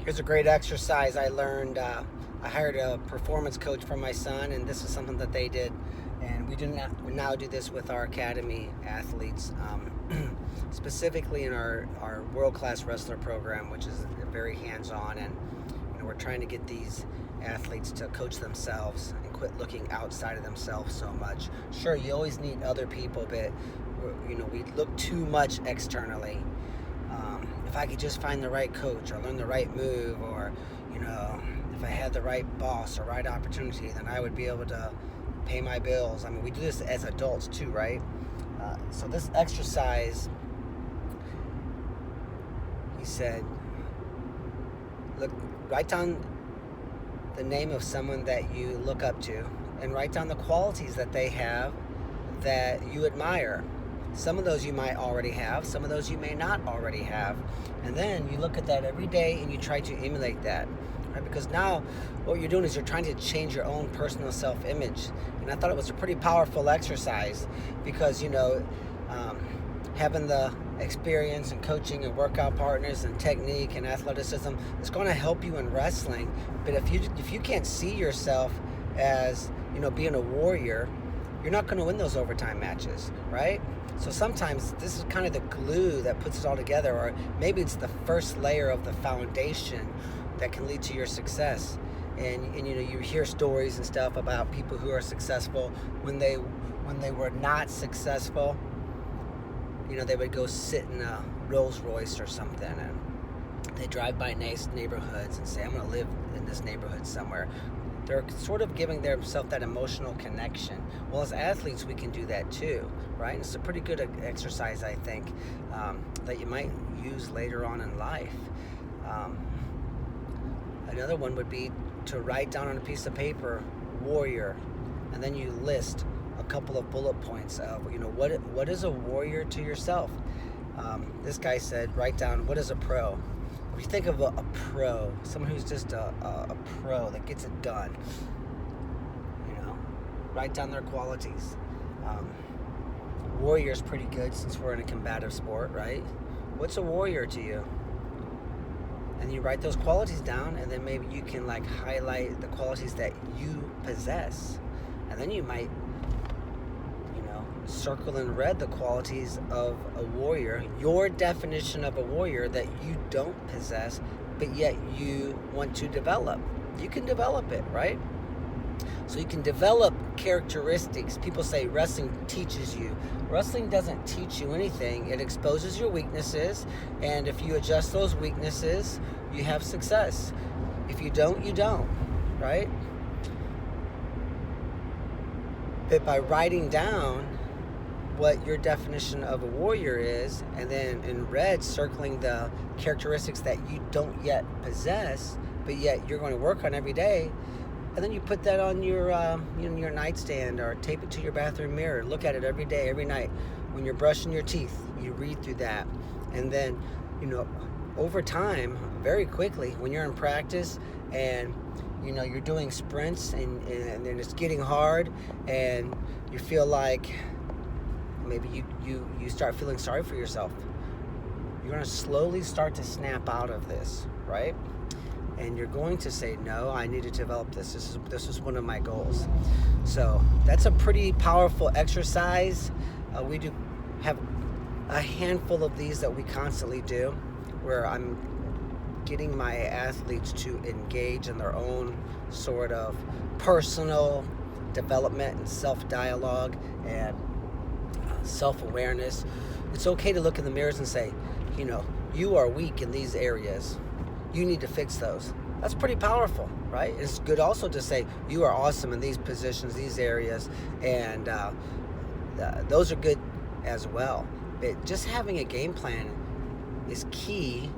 Here's a great exercise I learned. I hired a performance coach for my son, and this is something that they did. And we now do this with our academy athletes, specifically in our world-class wrestler program, which is very hands-on. And we're trying to get these athletes to coach themselves and quit looking outside of themselves so much. Sure, you always need other people, but we look too much externally. If I could just find the right coach or learn the right move, or if I had the right boss or right opportunity, then I would be able to pay my bills. I mean, we do this as adults too, right? So this exercise, he said, look, write down the name of someone that you look up to and write down the qualities that they have that you admire. Some of those you might already have, some of those you may not already have. And then you look at that every day and you try to emulate that. Right? Because now what you're doing is you're trying to change your own personal self-image. And I thought it was a pretty powerful exercise because, having the experience and coaching and workout partners and technique and athleticism is going to help you in wrestling. But if you can't see yourself as, being a warrior, you're not going to win those overtime matches, right? So sometimes this is kind of the glue that puts it all together, or maybe it's the first layer of the foundation that can lead to your success. And you hear stories and stuff about people who are successful when they were not successful. They would go sit in a Rolls Royce or something, and they drive by nice neighborhoods and say, I'm going to live in this neighborhood somewhere. They're sort of giving themselves that emotional connection. Well, as athletes, we can do that too, right? And it's a pretty good exercise, I think, that you might use later on in life. Another one would be to write down on a piece of paper, warrior, and then you list a couple of bullet points of, what is a warrior to yourself? This guy said, write down, what is a pro? If you think of a pro, someone who's just a pro that gets it done, write down their qualities. Warrior's pretty good since we're in a combative sport, right? What's a warrior to you? And you write those qualities down, and then maybe you can highlight the qualities that you possess. And then you might, circle in red the qualities of a warrior, your definition of a warrior that you don't possess, but yet you want to develop. You can develop it, right? So you can develop characteristics. People say wrestling teaches you. Wrestling doesn't teach you anything. It exposes your weaknesses, and if you adjust those weaknesses, you have success. If you don't, you don't, right? But by writing down what your definition of a warrior is, and then in red circling the characteristics that you don't yet possess, but yet you're going to work on every day, and then you put that on your your nightstand or tape it to your bathroom mirror. Look at it every day, every night. When you're brushing your teeth, you read through that. And then, over time, very quickly, when you're in practice and you're doing sprints and then it's getting hard and you feel like maybe you start feeling sorry for yourself, you're going to slowly start to snap out of this, right? And you're going to say, no, I need to develop this. This is one of my goals. So that's a pretty powerful exercise. We do have a handful of these that we constantly do, where I'm getting my athletes to engage in their own sort of personal development and self-dialogue and self-awareness. It's okay to look in the mirrors and say, you are weak in these areas. You need to fix those. That's pretty powerful, right? It's good also to say, you are awesome in these positions, these areas, and those are good as well. But just having a game plan is key